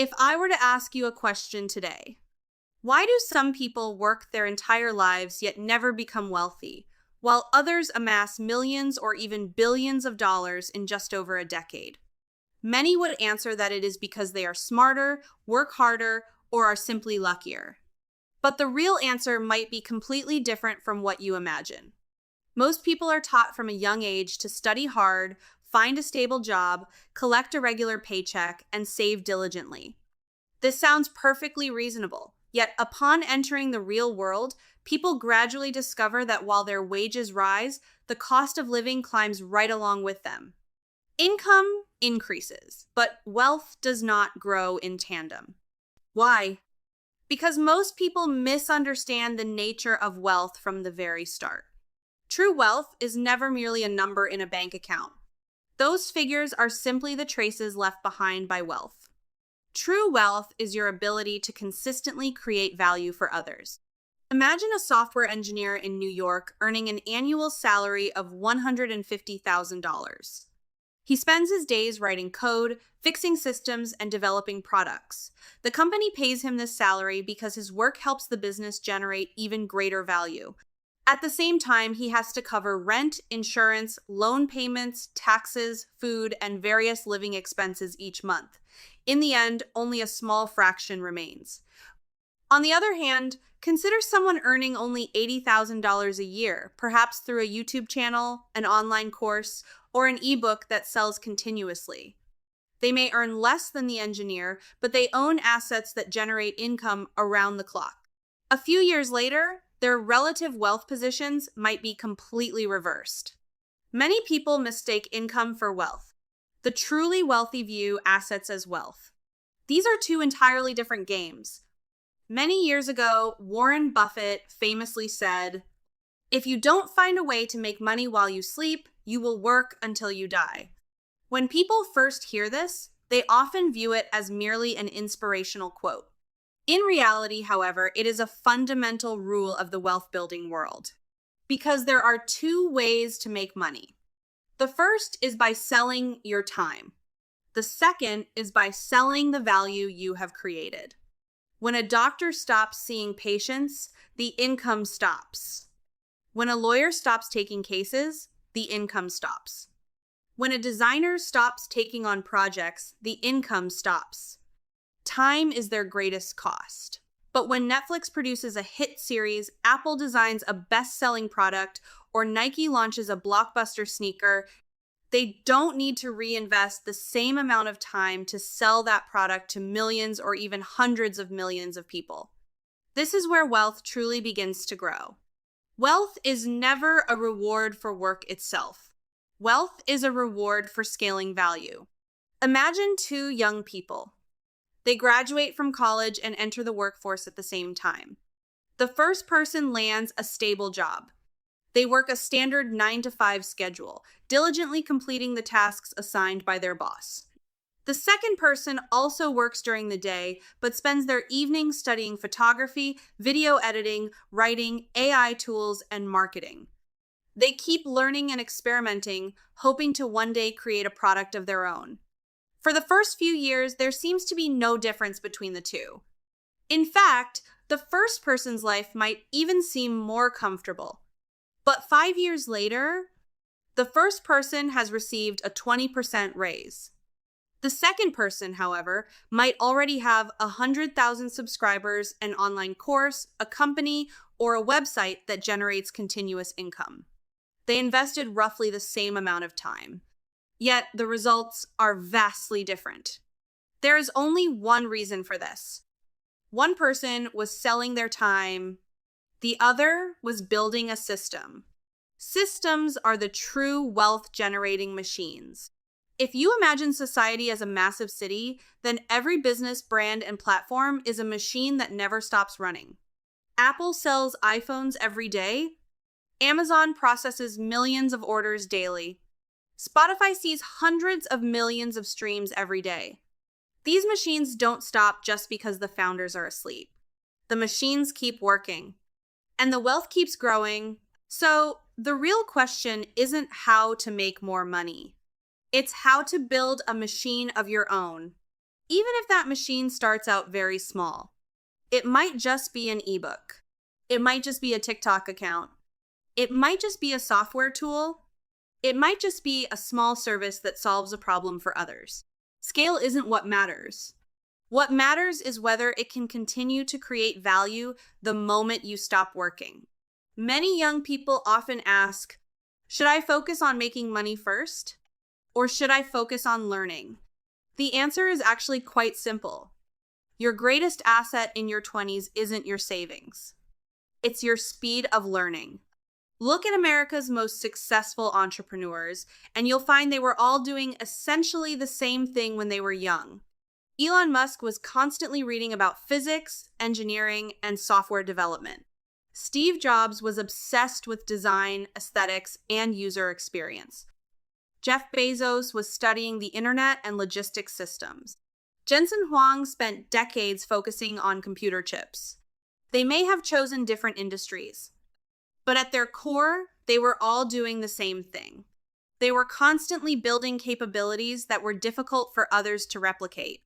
If I were to ask you a question today, why do some people work their entire lives yet never become wealthy, while others amass millions or even billions of dollars in just over a decade? Many would answer that it is because they are smarter, work harder, or are simply luckier. But the real answer might be completely different from what you imagine. Most people are taught from a young age to study hard, find a stable job, collect a regular paycheck, and save diligently. This sounds perfectly reasonable, yet upon entering the real world, people gradually discover that while their wages rise, the cost of living climbs right along with them. Income increases, but wealth does not grow in tandem. Why? Because most people misunderstand the nature of wealth from the very start. True wealth is never merely a number in a bank account. Those figures are simply the traces left behind by wealth. True wealth is your ability to consistently create value for others. Imagine a software engineer in New York earning an annual salary of $150,000. He spends his days writing code, fixing systems, and developing products. The company pays him this salary because his work helps the business generate even greater value. At the same time, he has to cover rent, insurance, loan payments, taxes, food, and various living expenses each month. In the end, only a small fraction remains. On the other hand, consider someone earning only $80,000 a year, perhaps through a YouTube channel, an online course, or an ebook that sells continuously. They may earn less than the engineer, but they own assets that generate income around the clock. A few years later, their relative wealth positions might be completely reversed. Many people mistake income for wealth. The truly wealthy view assets as wealth. These are two entirely different games. Many years ago, Warren Buffett famously said, "If you don't find a way to make money while you sleep, you will work until you die." When people first hear this, they often view it as merely an inspirational quote. In reality, however, it is a fundamental rule of the wealth-building world. Because there are two ways to make money. The first is by selling your time. The second is by selling the value you have created. When a doctor stops seeing patients, the income stops. When a lawyer stops taking cases, the income stops. When a designer stops taking on projects, the income stops. Time is their greatest cost. But when Netflix produces a hit series, Apple designs a best-selling product, or Nike launches a blockbuster sneaker, they don't need to reinvest the same amount of time to sell that product to millions or even hundreds of millions of people. This is where wealth truly begins to grow. Wealth is never a reward for work itself. Wealth is a reward for scaling value. Imagine two young people. They graduate from college and enter the workforce at the same time. The first person lands a stable job. They work a standard 9-to-5 schedule, diligently completing the tasks assigned by their boss. The second person also works during the day, but spends their evenings studying photography, video editing, writing, AI tools, and marketing. They keep learning and experimenting, hoping to one day create a product of their own. For the first few years, there seems to be no difference between the two. In fact, the first person's life might even seem more comfortable. But 5 years later, the first person has received a 20% raise. The second person, however, might already have 100,000 subscribers, an online course, a company, or a website that generates continuous income. They invested roughly the same amount of time. Yet the results are vastly different. There is only one reason for this. One person was selling their time. The other was building a system. Systems are the true wealth-generating machines. If you imagine society as a massive city, then every business, brand, and platform is a machine that never stops running. Apple sells iPhones every day. Amazon processes millions of orders daily. Spotify sees hundreds of millions of streams every day. These machines don't stop just because the founders are asleep. The machines keep working. And the wealth keeps growing. So the real question isn't how to make more money. It's how to build a machine of your own. even if that machine starts out very small. It might just be an ebook. It might just be a TikTok account. It might just be a software tool. It might just be a small service that solves a problem for others. Scale isn't what matters. What matters is whether it can continue to create value the moment you stop working. Many young people often ask, should I focus on making money first? Or should I focus on learning? The answer is actually quite simple. Your greatest asset in your 20s isn't your savings. It's your speed of learning. Look at America's most successful entrepreneurs, and you'll find they were all doing essentially the same thing when they were young. Elon Musk was constantly reading about physics, engineering, and software development. Steve Jobs was obsessed with design, aesthetics, and user experience. Jeff Bezos was studying the internet and logistics systems. Jensen Huang spent decades focusing on computer chips. They may have chosen different industries, but at their core, they were all doing the same thing. They were constantly building capabilities that were difficult for others to replicate.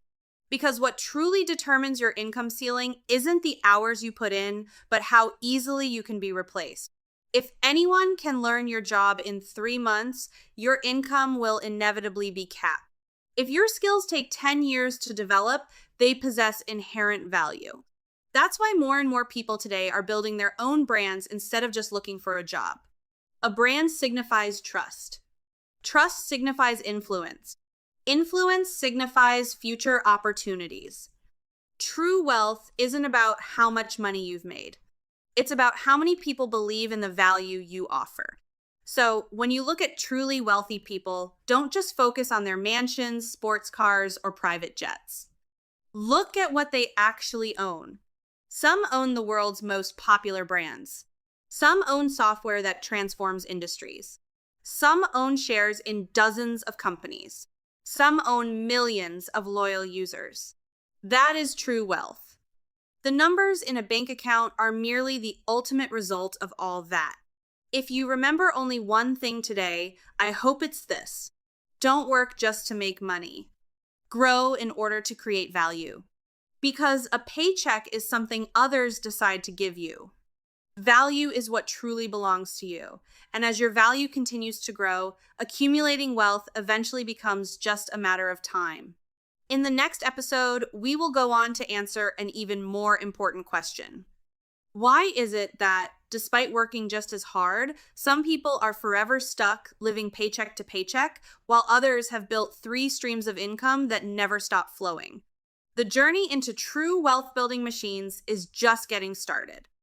Because what truly determines your income ceiling isn't the hours you put in, but how easily you can be replaced. If anyone can learn your job in 3 months, your income will inevitably be capped. If your skills take 10 years to develop, they possess inherent value. That's why more and more people today are building their own brands instead of just looking for a job. A brand signifies trust. Trust signifies influence. Influence signifies future opportunities. True wealth isn't about how much money you've made. It's about how many people believe in the value you offer. So when you look at truly wealthy people, don't just focus on their mansions, sports cars, or private jets. Look at what they actually own. Some own the world's most popular brands. Some own software that transforms industries. Some own shares in dozens of companies. Some own millions of loyal users. That is true wealth. The numbers in a bank account are merely the ultimate result of all that. If you remember only one thing today, I hope it's this. Don't work just to make money. Grow in order to create value. Because a paycheck is something others decide to give you. Value is what truly belongs to you. And as your value continues to grow, accumulating wealth eventually becomes just a matter of time. In the next episode, we will go on to answer an even more important question. Why is it that, despite working just as hard, some people are forever stuck living paycheck to paycheck, while others have built 3 streams of income that never stop flowing? The journey into true wealth-building machines is just getting started.